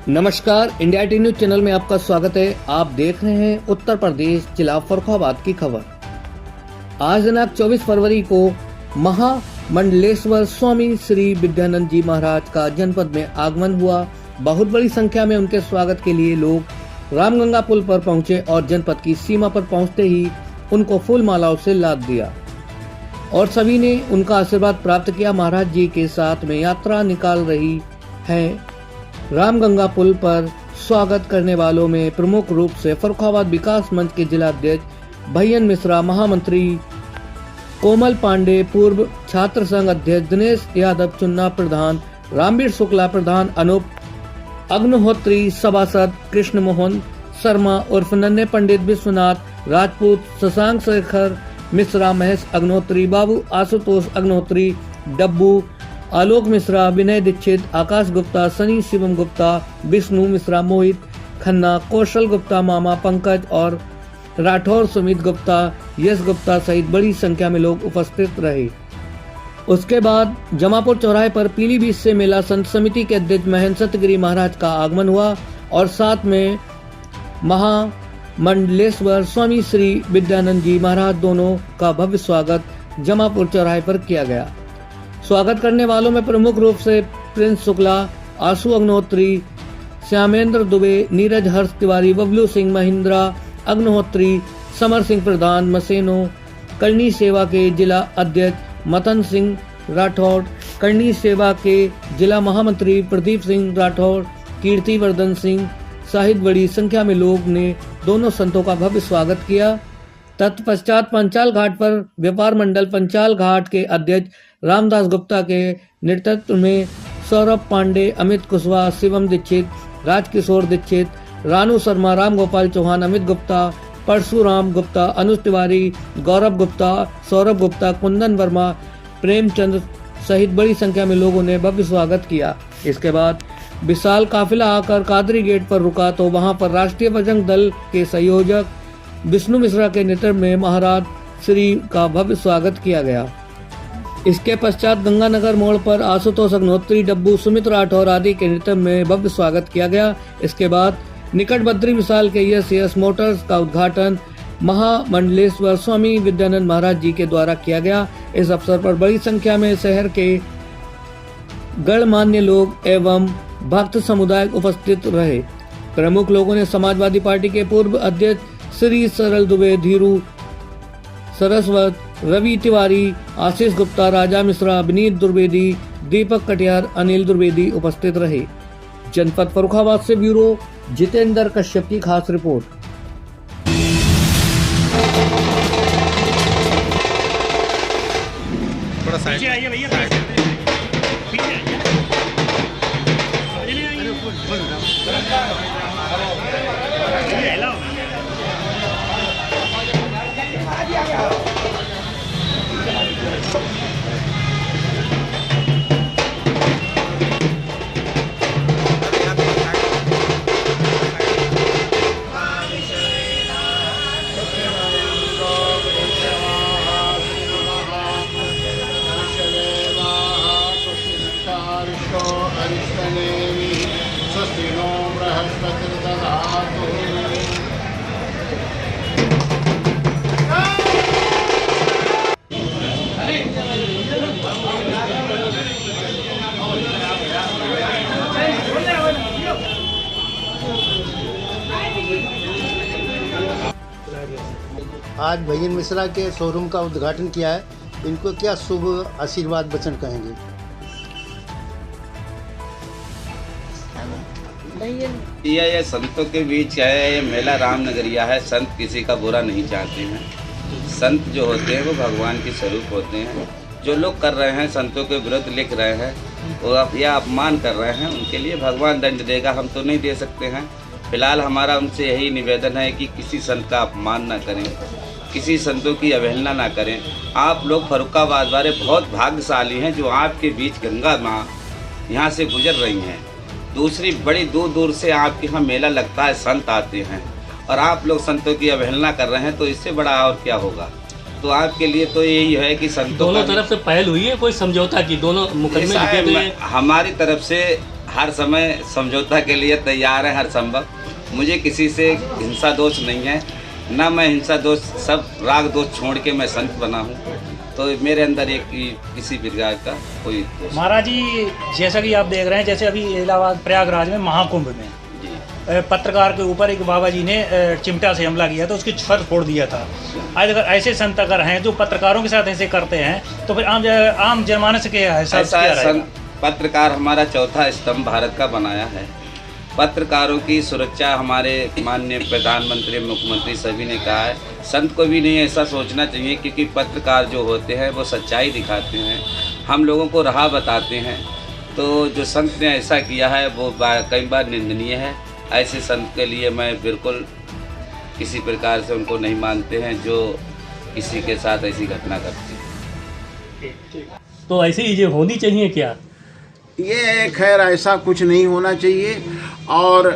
नमस्कार, India T news channel में आपका स्वागत है। आप देख रहे हैं उत्तर प्रदेश जिला फर्रुखाबाद की खबर। आज दिनांक 24 फरवरी को महामंडलेश्वर स्वामी श्री विद्यानंद जी महाराज का जनपद में आगमन हुआ। बहुत बड़ी संख्या में उनके स्वागत के लिए लोग रामगंगा पुल पर पहुंचे और जनपद की सीमा पर पहुंचते ही उनको फूल मालाओं से लाद दिया और सभी ने उनका आशीर्वाद प्राप्त किया। महाराज जी के साथ में यात्रा निकाल रही है। रामगंगा पुल पर स्वागत करने वालों में प्रमुख रूप से फर्रुखाबाद विकास मंच के जिला अध्यक्ष भैयन मिश्रा, महामंत्री कोमल पांडे, पूर्व छात्र संघ अध्यक्ष दिनेश यादव, चुन्ना प्रधान रामवीर शुक्ला, प्रधान अनूप अग्निहोत्री, सभासद कृष्ण मोहन शर्मा उर्फ नन्हे, पंडित विश्वनाथ राजपूत, शशांक शेखर मिश्रा, महेश अग्निहोत्री, बाबू आशुतोष अग्निहोत्री, डब्बू, आलोक मिश्रा, विनय दीक्षित, आकाश गुप्ता, सनी शिवम गुप्ता, विष्णु मिश्रा, मोहित खन्ना, कौशल गुप्ता, मामा पंकज और राठौर सुमित गुप्ता, यश गुप्ता सहित बड़ी संख्या में लोग उपस्थित रहे। उसके बाद जमापुर चौराहे पर पीलीभीत से मेला संत समिति के अध्यक्ष महेंद्र सतगिरी महाराज का आगमन हुआ और साथ में महामंडलेश्वर स्वामी श्री विद्यानंद जी महाराज दोनों का भव्य स्वागत जमापुर चौराहे पर किया गया। स्वागत करने वालों में प्रमुख रूप से प्रिंस शुक्ला, आशु अग्निहोत्री, श्यामेंद्र दुबे, नीरज हर्ष तिवारी, बबलू सिंह, महिंद्रा अग्निहोत्री, समर सिंह प्रधान, मसेनो, करनी सेवा के जिला अध्यक्ष मदन सिंह राठौड़, करनी सेवा के जिला महामंत्री प्रदीप सिंह राठौड़, कीर्तिवर्धन सिंह सहित बड़ी संख्या में लोग ने दोनों संतों का भव्य स्वागत किया। तत्पश्चात पंचाल घाट पर व्यापार मंडल पंचाल घाट के अध्यक्ष रामदास गुप्ता के नेतृत्व में सौरभ पांडे, अमित कुशवाहा, शिवम दीक्षित, राजकिशोर दीक्षित, रानू शर्मा, राम गोपाल चौहान, अमित गुप्ता, परशुराम गुप्ता, अनुज तिवारी, गौरव गुप्ता, सौरभ गुप्ता, कुंदन वर्मा, प्रेमचंद सहित बड़ी संख्या में लोगों ने भव्य स्वागत किया। इसके बाद विशाल काफिला आकर कादरी गेट पर रुका तो वहां पर राष्ट्रीय बजरंग दल के संयोजक विष्णु मिश्रा के नेतृत्व में महाराज श्री का भव्य स्वागत किया गया। इसके पश्चात गंगानगर मोड़ पर आशुतोष अग्निहोत्री, डब्बू, सुमित राठौर आदि के नेतृत्व में भव्य स्वागत किया गया। इसके बाद निकट बद्री विशाल के यस मोटर्स का उद्घाटन महामंडलेश्वर स्वामी विद्यानंद महाराज जी के द्वारा किया गया। इस अवसर पर बड़ी संख्या में शहर के गणमान्य लोग एवं भक्त समुदाय उपस्थित रहे। प्रमुख लोगों ने समाजवादी पार्टी के पूर्व अध्यक्ष श्री सरल दुबे, धीरू सरस्वत, रवि तिवारी, आशीष गुप्ता, राजा मिश्रा, विनीत द्विवेदी, दीपक कटियार, अनिल द्विवेदी उपस्थित रहे। जनपद फर्रुखाबाद से ब्यूरो जितेंद्र कश्यप की खास रिपोर्ट। आज भैयन मिश्रा के शोरूम का उद्घाटन किया है। इनको क्या शुभ आशीर्वाद वचन कहेंगे? ये संतों के बीच है, ये मेला रामनगरिया है। संत किसी का बुरा नहीं चाहते हैं। संत जो होते हैं वो भगवान के स्वरूप होते हैं। जो लोग कर रहे हैं, संतों के विरुद्ध लिख रहे हैं और या अपमान कर रहे हैं, उनके लिए भगवान दंड देगा। हम तो नहीं दे सकते हैं। फिलहाल हमारा उनसे यही निवेदन है कि किसी संत का अपमान ना करें, किसी संतों की अवहेलना ना करें। आप लोग फर्रुखाबाद वाले बहुत भाग्यशाली हैं जो आपके बीच गंगा माँ यहाँ से गुजर रही हैं। दूसरी बड़ी दूर दूर से आपके यहाँ मेला लगता है, संत आते हैं और आप लोग संतों की अवहेलना कर रहे हैं, तो इससे बड़ा और क्या होगा। तो आपके लिए तो यही है कि संतों दोनों तरफ से पहल हुई है, कोई समझौता की, दोनों मुकदमे लिखे हुए हैं। हमारी तरफ से हर समय समझौता के लिए तैयार है हर संभव। मुझे किसी से हिंसा दोष नहीं है, ना मैं हिंसा दोष, सब राग दोष छोड़ के मैं संत बना हूँ। तो मेरे अंदर एक किसी प्रकार का कोई दोष। महाराज जी, जैसा कि आप देख रहे हैं, जैसे अभी इलाहाबाद प्रयागराज में महाकुंभ में पत्रकार के ऊपर एक बाबा जी ने चिमटा से हमला किया था, उसकी सर फोड़ दिया था। आज अगर ऐसे संत अगर हैं जो पत्रकारों के साथ ऐसे करते हैं तो फिर आम जनमानस के हिसाब से क्या रहेगा? पत्रकार हमारा चौथा स्तंभ भारत का बनाया है। पत्रकारों की सुरक्षा हमारे माननीय प्रधानमंत्री, मुख्यमंत्री सभी ने कहा है। संत को भी नहीं ऐसा सोचना चाहिए, क्योंकि पत्रकार जो होते हैं वो सच्चाई दिखाते हैं, हम लोगों को राह बताते हैं। तो जो संत ने ऐसा किया है वो कई बार निंदनीय है। ऐसे संत के लिए मैं बिल्कुल किसी प्रकार से उनको नहीं मानते हैं जो किसी के साथ ऐसी घटना करते हैं। तो ऐसी चीजें होनी चाहिए क्या? ये खैर ऐसा कुछ नहीं होना चाहिए, और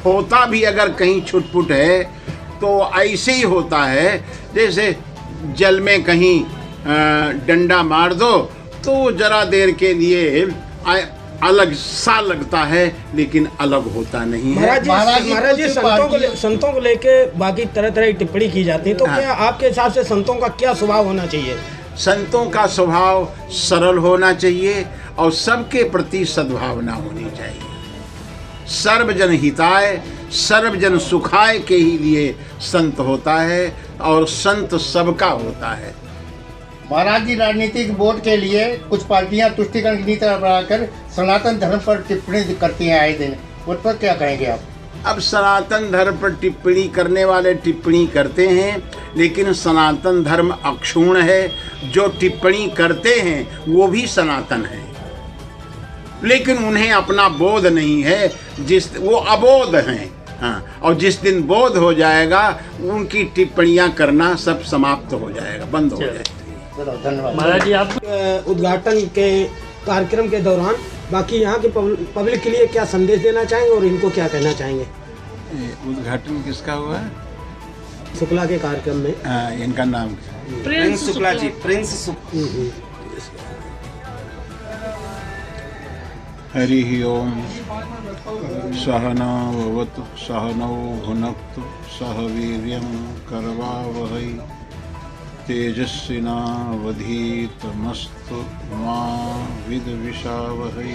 होता भी अगर कहीं छुटपुट है तो ऐसे ही होता है जैसे जल में कहीं डंडा मार दो तो जरा देर के लिए अलग सा लगता है, लेकिन अलग होता नहीं है। महाराज जी संतों को लेके बाकी तरह तरह की टिप्पणी की जाती है, तो क्या आपके हिसाब से संतों का क्या स्वभाव होना चाहिए? संतों का स्वभाव सरल होना चाहिए और सबके प्रति सद्भावना होनी चाहिए। सर्वजन हिताय सर्वजन सुखाय के ही लिए संत होता है, और संत सबका होता है। महाराज जी, राजनीतिक वोट के लिए कुछ पार्टियां तुष्टिकरण की नीति बनाकर सनातन धर्म पर टिप्पणी करती हैं आए दिन, उस पर क्या कहेंगे आप? अब सनातन धर्म पर टिप्पणी करने वाले टिप्पणी करते हैं, लेकिन सनातन धर्म अक्षुण्ण है। जो टिप्पणी करते हैं वो भी सनातन है, लेकिन उन्हें अपना बोध नहीं है, वो अबोध हैं। हाँ, और जिस दिन बोध हो जाएगा उनकी टिप्पणियां करना सब समाप्त हो जाएगा, बंद हो जाएगा। धन्यवाद महाराज जी, आप उद्घाटन के कार्यक्रम के दौरान बाकी यहाँ के पब्लिक के लिए क्या संदेश देना चाहेंगे और इनको क्या कहना चाहेंगे? उद्घाटन किसका हुआ है? शुक्ला के कार्यक्रम में। इनका नाम क्या? प्रिंस शुक्ला जी। प्रिंस हरि ओम। सहना भवतु सहनौ भुनक्तु सह वीर्यं करवावहै तेजस्विनावधीतमस्तु मा विद्विषावहै।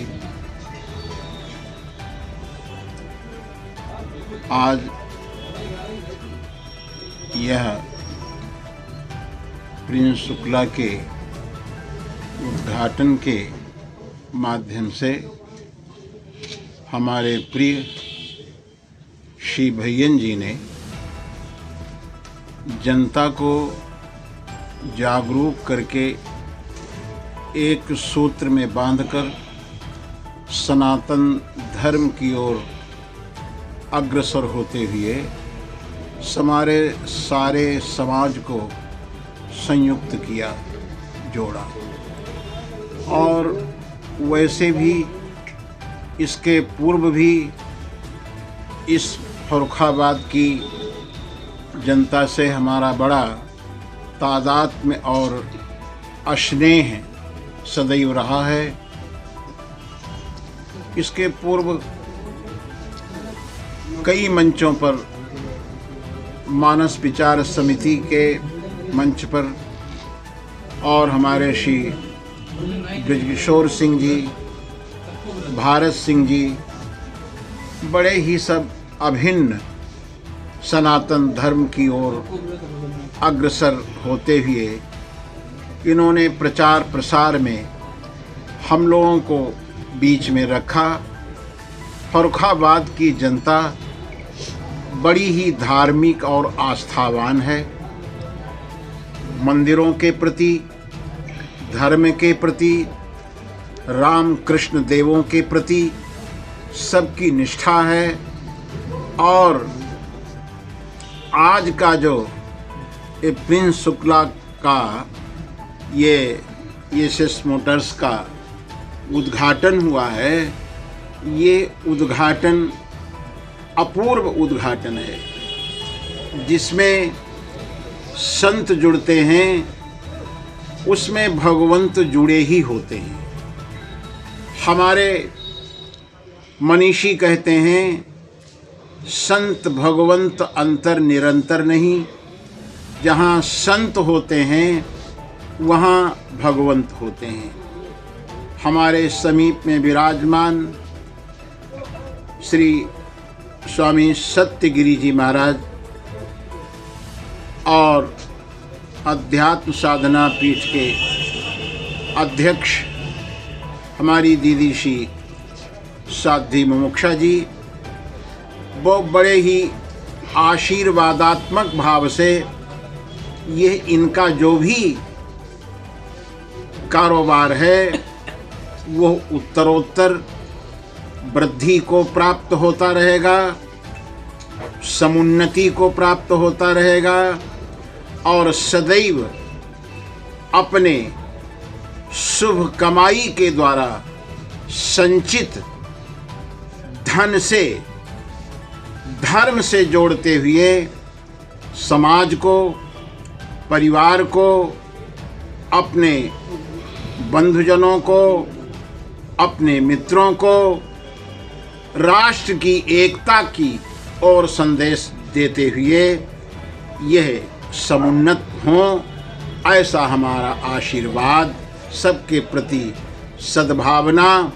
आज यह प्रिंस शुक्ला के उद्घाटन के माध्यम से हमारे प्रिय श्री भैयन जी ने जनता को जागरूक करके एक सूत्र में बांधकर सनातन धर्म की ओर अग्रसर होते हुए हमारे सारे समाज को संयुक्त किया, जोड़ा। और वैसे भी इसके पूर्व भी इस फर्रुखाबाद की जनता से हमारा बड़ा तादाद में और स्नेह सदैव रहा है। इसके पूर्व कई मंचों पर, मानस विचार समिति के मंच पर, और हमारे श्री ब्रजकिशोर सिंह जी, भारत सिंह जी, बड़े ही सब अभिन्न सनातन धर्म की ओर अग्रसर होते हुए इन्होंने प्रचार प्रसार में हम लोगों को बीच में रखा। फर्रुखाबाद की जनता बड़ी ही धार्मिक और आस्थावान है। मंदिरों के प्रति, धर्म के प्रति, राम कृष्ण देवों के प्रति सबकी निष्ठा है। और आज का जो प्रिंस शुक्ला का ये एसएस मोटर्स का उद्घाटन हुआ है, ये उद्घाटन अपूर्व उद्घाटन है, जिसमें संत जुड़ते हैं, उसमें भगवंत जुड़े ही होते हैं। हमारे मनीषी कहते हैं संत भगवंत अंतर निरंतर नहीं, जहाँ संत होते हैं वहाँ भगवंत होते हैं। हमारे समीप में विराजमान श्री स्वामी सत्यगिरी जी महाराज और अध्यात्म साधना पीठ के अध्यक्ष हमारी दीदी श्री साध्वी मुमुक्षा जी, वो बड़े ही आशीर्वादात्मक भाव से ये इनका जो भी कारोबार है वो उत्तरोत्तर वृद्धि को प्राप्त होता रहेगा, समुन्नति को प्राप्त होता रहेगा और सदैव अपने शुभ कमाई के द्वारा संचित धन से धर्म से जोड़ते हुए समाज को, परिवार को, अपने बंधुजनों को, अपने मित्रों को राष्ट्र की एकता की ओर संदेश देते हुए यह समुन्नत हों, ऐसा हमारा आशीर्वाद। सबके प्रति सद्भावना,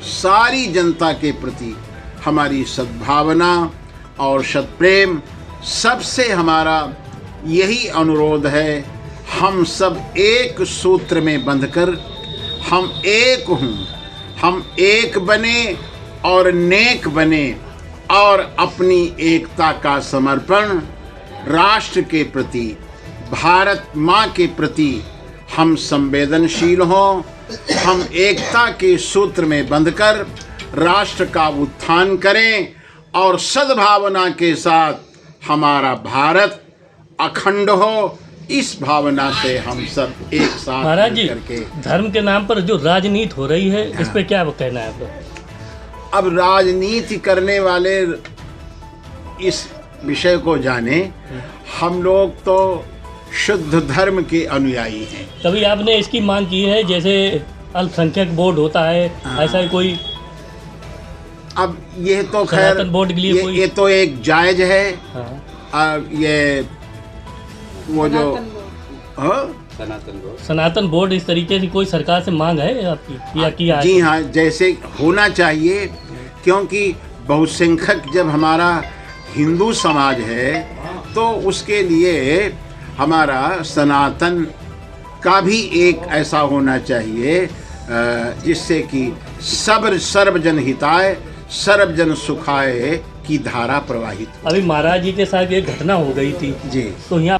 सारी जनता के प्रति हमारी सद्भावना और सत्प्रेम, सबसे हमारा यही अनुरोध है। हम सब एक सूत्र में बंधकर हम एक हूँ, हम एक बने और नेक बने और अपनी एकता का समर्पण राष्ट्र के प्रति, भारत माँ के प्रति हम संवेदनशील हों। हम एकता के सूत्र में बंधकर राष्ट्र का उत्थान करें और सद्भावना के साथ हमारा भारत अखंड हो। इस भावना से हम सब एक साथ महाराज जी, करके धर्म के नाम पर जो राजनीति हो रही है, इस पे क्या कहना है आपका? अब राजनीति करने वाले इस विषय को जाने। हम लोग तो शुद्ध धर्म के अनुयायी हैं। कभी आपने इसकी मांग की है, जैसे अल्पसंख्यक बोर्ड होता है, ऐसा ही कोई? अब ये तो खैर सनातन बोर्ड के लिए कोई? ये तो एक जायज है। हाँ। ये वो जो सनातन बोर्ड, इस तरीके की कोई सरकार से मांग है आपकी या किया है? जी हाँ, जैसे होना चाहिए, क्योंकि बहुसंख्यक जब हमारा हिंदू समाज है तो उसके लिए हमारा सनातन का भी एक ऐसा होना चाहिए जिससे कि सर्वजन हिताय सर्वजन सुखाय की धारा प्रवाहित हो। अभी महाराज जी के साथ एक घटना हो गई थी जी, तो यहाँ